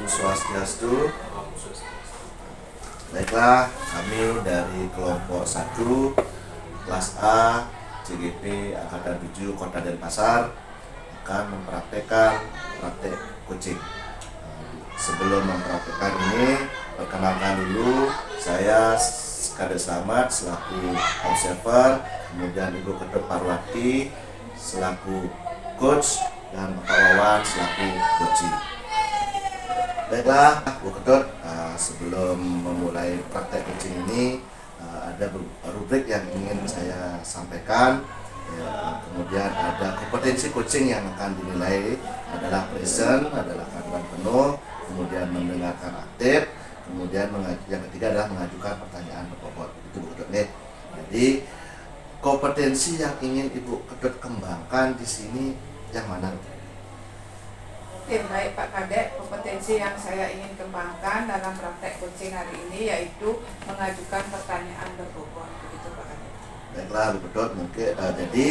Om Swastiastu. Baiklah, kami dari kelompok 1 kelas A CGP Angkatan 7 Kota Denpasar akan mempraktekkan praktek coaching. Sebelum mempraktekkan ini, perkenalkan dulu, saya Kades Slamet selaku observer, kemudian Ibu Ketut Parwati selaku coach, dan Pak Wawan selaku coaching. Baiklah, Bu Ketut, sebelum memulai praktek coaching ini ada rubrik yang ingin saya sampaikan. Kemudian ada kompetensi coaching yang akan dinilai adalah present, adalah kehadiran penuh, kemudian mendengarkan aktif, kemudian yang ketiga adalah mengajukan pertanyaan berbobot. Itu Bu Ketut nih. Jadi kompetensi yang ingin Ibu Ketut kembangkan di sini yang mana? Oke, baik Pak Kadek, kompetensi yang saya ingin kembangkan dalam praktek coaching hari ini yaitu mengajukan pertanyaan berbobot. Begitu Pak Kadek. Baiklah Bu Ketut, mungkin jadi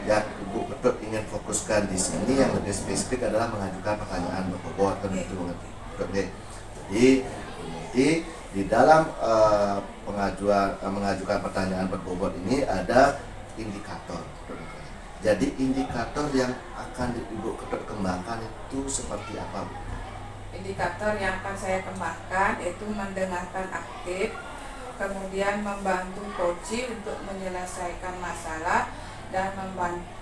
yang Ibu Ketut ingin fokuskan di sini yang lebih spesifik adalah mengajukan pertanyaan berbobot, kan itu Bu Ketut nih. Jadi nanti di dalam mengajukan pertanyaan berbobot ini ada indikator. Jadi indikator yang akan Ibu Ketut kembangkan itu seperti apa, Bu? Indikator yang akan saya kembangkan yaitu mendengarkan aktif, kemudian membantu coach untuk menyelesaikan masalah dan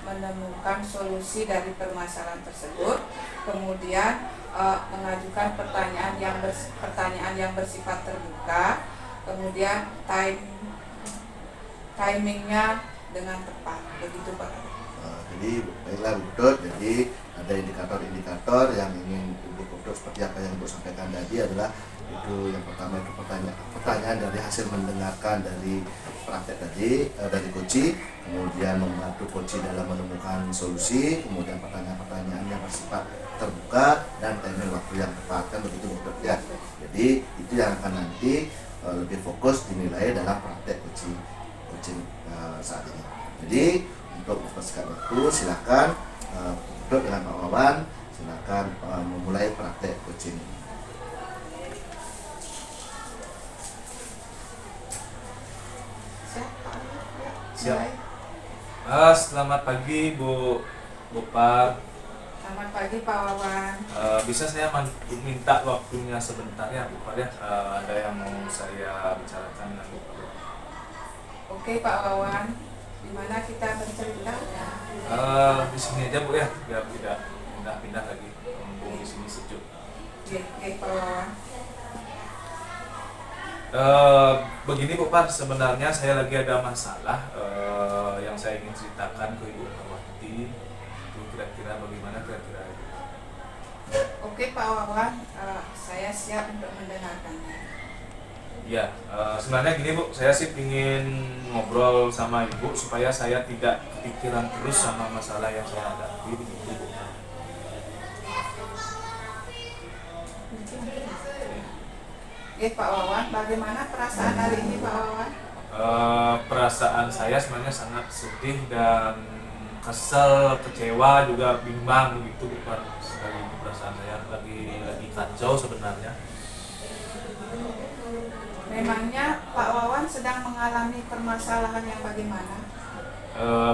menemukan solusi dari permasalahan tersebut, kemudian mengajukan pertanyaan yang bersifat terbuka, kemudian timingnya dengan tepat. Begitu Pak. Jadi baiklah Bu Ketut, jadi ada indikator-indikator yang ingin Ibu Ketut seperti apa yang Ibu sampaikan tadi adalah itu yang pertama itu pertanyaan dari hasil mendengarkan dari praktek tadi dari coach, kemudian membantu coach dalam menemukan solusi, kemudian pertanyaan-pertanyaan yang bersifat terbuka dan timing waktu yang tepat, kan begitu Bu Ketut ya. Jadi itu yang akan nanti lebih fokus dinilai dalam praktek coaching saat ini. Jadi untuk mempercepat waktu, silakan Ketut dengan Pak Wawan, silakan memulai praktek coaching. Siap. Selamat pagi Bu Pak. Selamat pagi Pak Wawan. Bisa saya minta waktunya sebentar ya Bu Pak ya? Ada yang mau saya bicarakan dengan Bu Pak. Oke Pak Wawan, di mana kita bercerita? Di sini aja Bu ya, biar tidak pindah-pindah lagi. Mumpung di sini sejuk. Oke Pak Wawan. Begini Bu Pak, sebenarnya saya lagi ada masalah yang saya ingin ceritakan ke Ibu Parwati. Itu kira-kira bagaimana kira-kira? Oke Pak Wawan, saya siap untuk mendengarkannya. Ya, sebenarnya gini Bu, saya sih ingin ngobrol sama Ibu supaya saya tidak kepikiran terus sama masalah yang saya hadapi begitu Bu. Oke Pak Wawan, bagaimana perasaan hari ini Pak Wawan? Perasaan saya sebenarnya sangat sedih dan kesel, kecewa, juga bimbang begitu Bu. Sekali ini perasaan saya lagi kacau sebenarnya. Memangnya Pak Wawan sedang mengalami permasalahan yang bagaimana?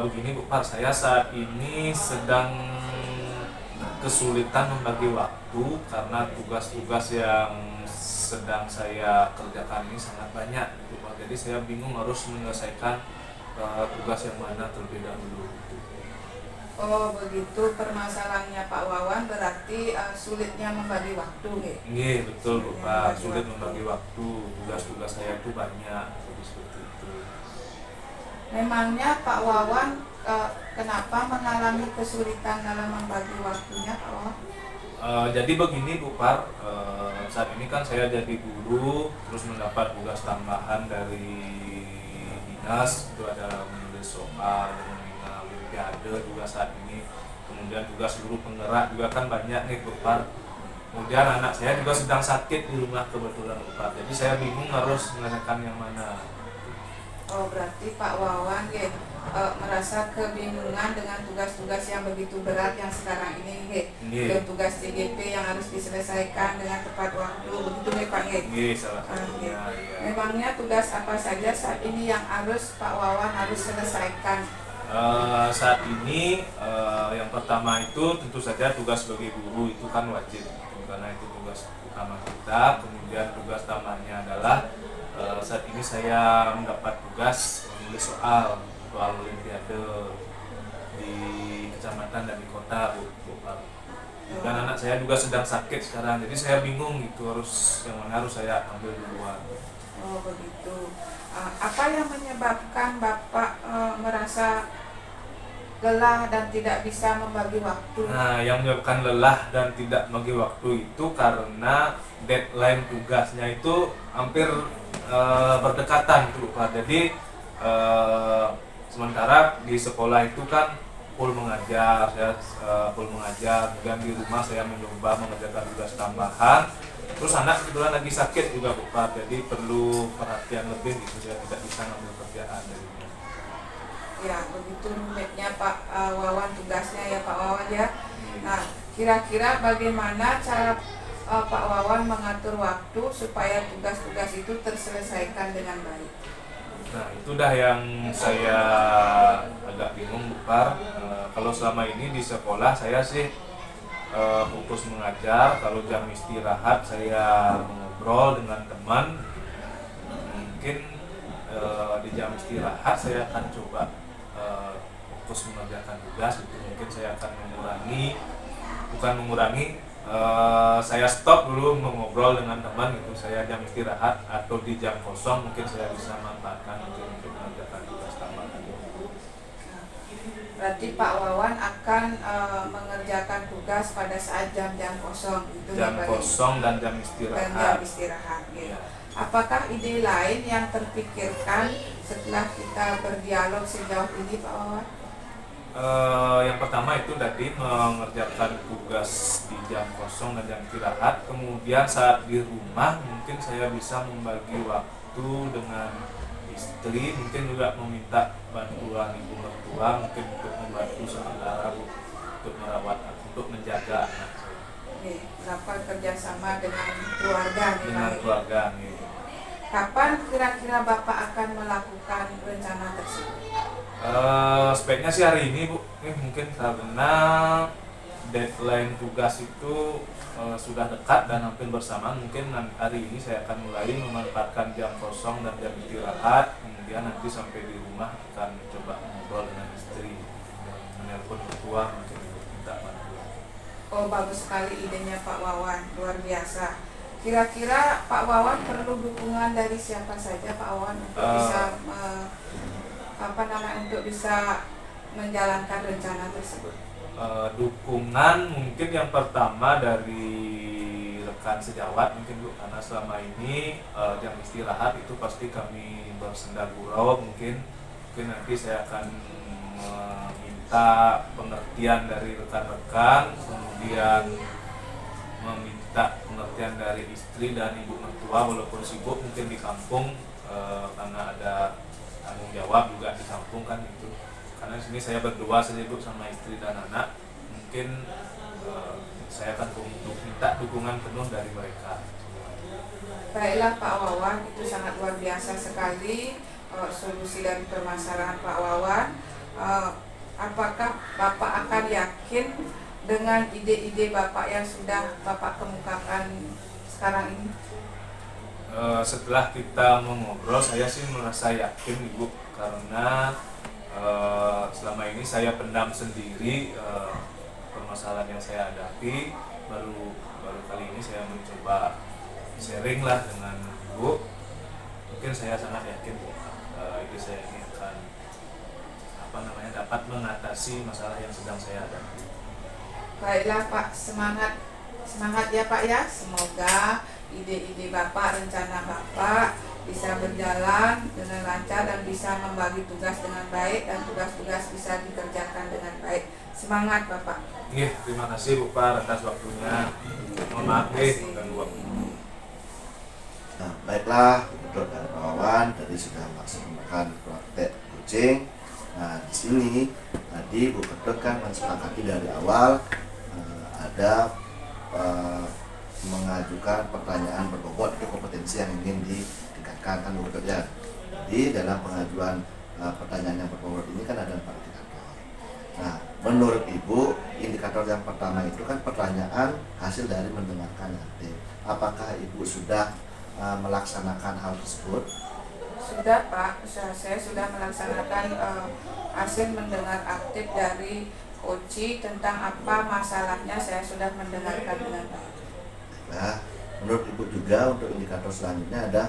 Begini Bu Par, saya saat ini sedang kesulitan membagi waktu karena tugas-tugas yang sedang saya kerjakan ini sangat banyak gitu Pak. Jadi saya bingung harus menyelesaikan tugas yang mana terlebih dahulu gitu. Oh begitu, permasalahannya Pak Wawan berarti sulitnya membagi waktu ya? Iya betul Bu Pak, sulit membagi waktu, tugas-tugas saya itu banyak seperti itu. Memangnya Pak Wawan kenapa mengalami kesulitan dalam membagi waktunya Pak Wawan? Jadi begini Bu Par, saat ini kan saya jadi guru, terus mendapat tugas tambahan dari dinas, itu ada menulis soal, olimpiade juga saat ini, kemudian juga seluruh penggerak juga kan banyak nih Bu Par. Kemudian anak saya juga sedang sakit di rumah kebetulan Bu Par, jadi saya bingung harus menyelesaikan yang mana. Oh berarti Pak Wawan ya merasa kebingungan dengan tugas-tugas yang begitu berat yang sekarang ini, Nggih. tugas CGP yang harus diselesaikan dengan tepat waktu, begitu nih Pak nggih. Nggih, salah satunya ya. Memangnya tugas apa saja saat ini yang harus Pak Wawan harus selesaikan? Saat ini yang pertama itu tentu saja tugas sebagai guru itu kan wajib, karena itu tugas utama kita. Kemudian tugas tambahannya adalah saat ini saya mendapat tugas menulis soal olimpiade di kecamatan dan di kota, Bu Pak. Dan anak saya juga sedang sakit sekarang, jadi saya bingung gitu harus yang mana harus saya ambil duluan. Oh begitu. Apa yang menyebabkan Bapak merasa lelah dan tidak bisa membagi waktu? Nah, yang menyebabkan lelah dan tidak membagi waktu itu karena deadline tugasnya itu hampir berdekatan tuh Pak. Jadi sementara di sekolah itu kan full mengajar, kemudian di rumah saya mencoba mengerjakan tugas tambahan. Terus anak kebetulan lagi sakit juga Bu Pak, jadi perlu perhatian lebih gitu, saya tidak bisa ngambil kerjaan darinya. Ya begitu rumitnya Pak Wawan tugasnya ya Pak Wawan ya. Nah kira-kira bagaimana cara Pak Wawan mengatur waktu supaya tugas-tugas itu terselesaikan dengan baik? Nah itu dah yang saya agak bingung Bu Par. Kalau selama ini di sekolah saya sih fokus mengajar, kalau jam istirahat saya ngobrol dengan teman. Mungkin di jam istirahat saya akan coba fokus mengerjakan tugas itu. Mungkin saya akan saya stop dulu mengobrol dengan teman itu, saya jam istirahat atau di jam kosong mungkin saya bisa manfaatkan untuk mengerjakan tugas tambahan. Berarti Pak Wawan akan mengerjakan tugas pada saat jam-jam kosong itu Jam ya, Pak? kosong dan jam Dan istirahat. jam istirahat gitu. Ya. Apakah ide lain yang terpikirkan setelah kita berdialog sejauh ini Pak Wawan? Yang pertama itu tadi mengerjakan tugas di jam kosong dan jam istirahat. Kemudian saat di rumah mungkin saya bisa membagi waktu dengan istri, mungkin juga meminta bantuan ibu mertua mungkin untuk membantu sementara untuk merawat, untuk menjaga anak saya. Melakukan kerjasama dengan keluarga nih, Dengan Pak. keluarga nih. Kapan kira-kira Bapak akan melakukan rencana tersebut? Speknya sih hari ini Bu, mungkin karena deadline tugas itu sudah dekat dan hampir bersamaan, mungkin hari ini saya akan mulai memanfaatkan jam kosong dan jam istirahat, kemudian nanti sampai di rumah akan coba ngobrol dengan istri dan menelpon mertua mungkin untuk minta bantuan. Oh bagus sekali idenya Pak Wawan, luar biasa. Kira-kira Pak Wawan perlu dukungan dari siapa saja Pak Wawan untuk untuk bisa menjalankan rencana tersebut? Dukungan mungkin yang pertama dari rekan sejawat mungkin Bu, karena selama ini jam istirahat itu pasti kami bersenda gurau, mungkin nanti saya akan meminta pengertian dari rekan-rekan, kemudian meminta pengertian dari istri dan ibu mertua walaupun sibuk mungkin di kampung, karena ada tanggung jawab juga di kampung kan itu. Karena di sini saya berdua sibuk sama istri dan anak, mungkin saya akan minta dukungan penuh dari mereka. Baiklah Pak Wawan, itu sangat luar biasa sekali solusi dari permasalahan Pak Wawan. Apakah Bapak akan yakin dengan ide-ide Bapak yang sudah Bapak kemukakan sekarang ini? Setelah kita mengobrol, saya sih merasa yakin Ibu, karena selama ini saya pendam sendiri permasalahan yang saya hadapi. Baru kali ini saya mencoba sharing lah dengan Ibu. Mungkin saya sangat yakin Bu, ide saya ini akan dapat mengatasi masalah yang sedang saya hadapi. Baiklah Pak, semangat ya Pak ya. Semoga ide-ide Bapak, rencana Bapak bisa berjalan dengan lancar dan bisa membagi tugas dengan baik dan tugas-tugas bisa dikerjakan dengan baik. Semangat Bapak. Terima kasih Bu Par atas waktunya. Mohon maaf mengganggu waktu. Nah, baiklah, menurut dari Pak Wawan tadi sudah melaksanakan praktek kucing Nah, di sini tadi Bu Ketut kan mensepakati dari awal ada mengajukan pertanyaan berbobot ke kompetensi yang ingin ditingkatkan kan Bu Ketut ya. Jadi dalam pengajuan pertanyaan yang berbobot ini kan ada 4 indikator. Nah, menurut Ibu indikator yang pertama itu kan pertanyaan hasil dari mendengarkan aktif. Apakah Ibu sudah melaksanakan hal tersebut? Sudah Pak, saya sudah melaksanakan hasil mendengar aktif dari Koci tentang apa masalahnya, saya sudah mendengarkan dengan baik. Nah, menurut Ibu juga untuk indikator selanjutnya ada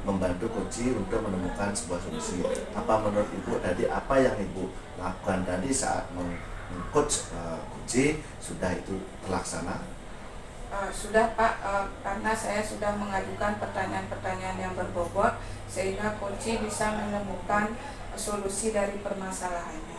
membantu Koci untuk menemukan sebuah solusi. Apa menurut Ibu tadi apa yang Ibu lakukan tadi saat meng-coach Koci sudah itu terlaksana? Sudah Pak, karena saya sudah mengajukan pertanyaan-pertanyaan yang berbobot sehingga Koci bisa menemukan solusi dari permasalahannya.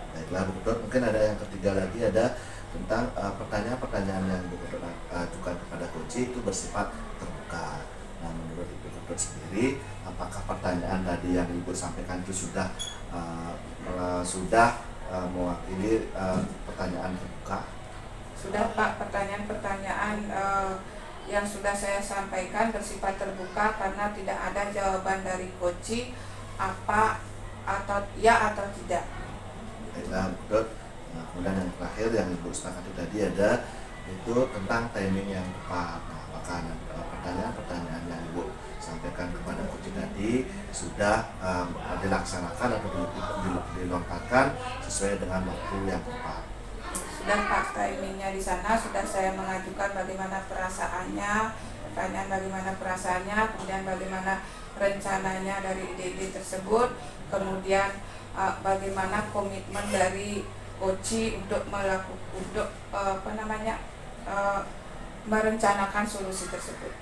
Baiklah Bu Ketut, mungkin ada yang ketiga lagi, ada tentang pertanyaan-pertanyaan yang Bu Ketut ajukan kepada Koci itu bersifat terbuka. Nah, menurut Ibu Ketut sendiri, apakah pertanyaan tadi yang Ibu sampaikan itu sudah mewakili pertanyaan terbuka? Sudah Pak, pertanyaan-pertanyaan yang sudah saya sampaikan bersifat terbuka karena tidak ada jawaban dari Koci apa atau ya atau tidak. Baiklah Bu Ketut. Nah, kemudian yang terakhir yang Ibu sepakati tadi ada itu tentang timing yang tepat. Nah, apakah pertanyaan-pertanyaan yang Ibu sampaikan kepada Koci tadi sudah dilaksanakan atau dilontarkan sesuai dengan waktu yang tepat? Sudah Pak, timingnya di sana sudah saya mengajukan bagaimana perasaannya, pertanyaan bagaimana perasaannya, kemudian bagaimana rencananya dari ide-ide tersebut, kemudian bagaimana komitmen dari Koci untuk merencanakan solusi tersebut.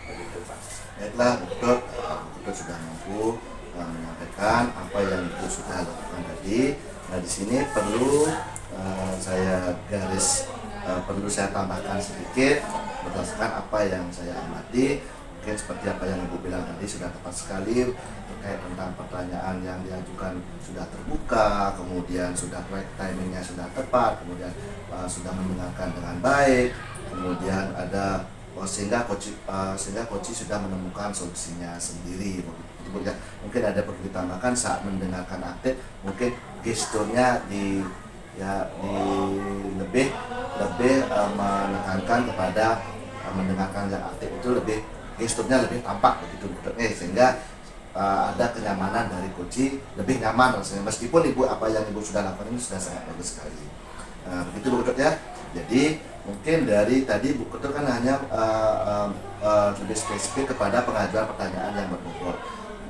Begitu Pak. Baiklah Bu Ketut, Bu Ketut sudah mampu menyampaikan apa yang Ibu sudah lakukan tadi. Nah, di sini perlu perlu saya tambahkan sedikit berdasarkan apa yang saya amati. Mungkin seperti apa yang Ibu bilang tadi sudah tepat sekali terkait tentang pertanyaan yang diajukan sudah terbuka, kemudian sudah timingnya sudah tepat, kemudian sudah mendengarkan dengan baik, kemudian ada sehingga Koci sudah menemukan solusinya sendiri. Mungkin ada perlu ditambahkan saat mendengarkan aktif, mungkin gesturnya lebih menekankan kepada mendengarkan yang aktif itu lebih gesturnya lebih tampak begitu sehingga ada kenyamanan dari Koci, lebih nyaman rasanya meskipun apa yang Ibu sudah lakukan ini sudah sangat bagus sekali. Begitu Bu Ketut ya. Jadi mungkin dari tadi Bu Ketut kan hanya lebih spesifik kepada pengajuan pertanyaan yang berbobot.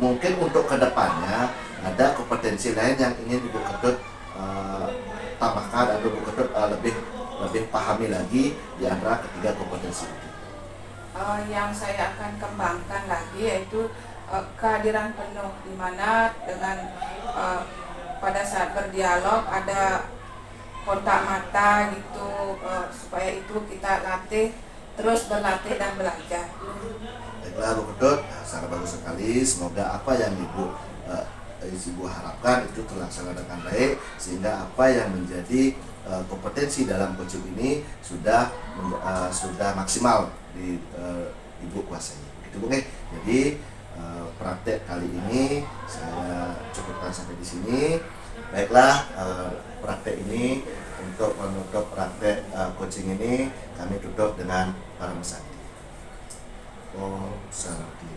Mungkin untuk kedepannya ada kompetensi lain yang ingin Ibu Ketut tambahkan atau Bu Ketut lebih pahami lagi di antara ketiga kompetensi itu. Yang saya akan kembangkan lagi yaitu kehadiran penuh, di mana dengan pada saat berdialog ada kontak mata gitu, supaya itu kita latih, terus berlatih dan belajar. Baiklah Bu Ketut, sangat bagus sekali. Semoga apa yang Ibu harapkan itu terlaksana dengan baik sehingga apa yang menjadi kompetensi dalam coaching ini sudah maksimal di Ibu kuasai. Begitu Bu. Jadi praktek kali ini saya cukupkan sampai di sini. Baiklah, praktek ini untuk menutup praktek coaching ini kami tutup dengan para sakti. Om Santi.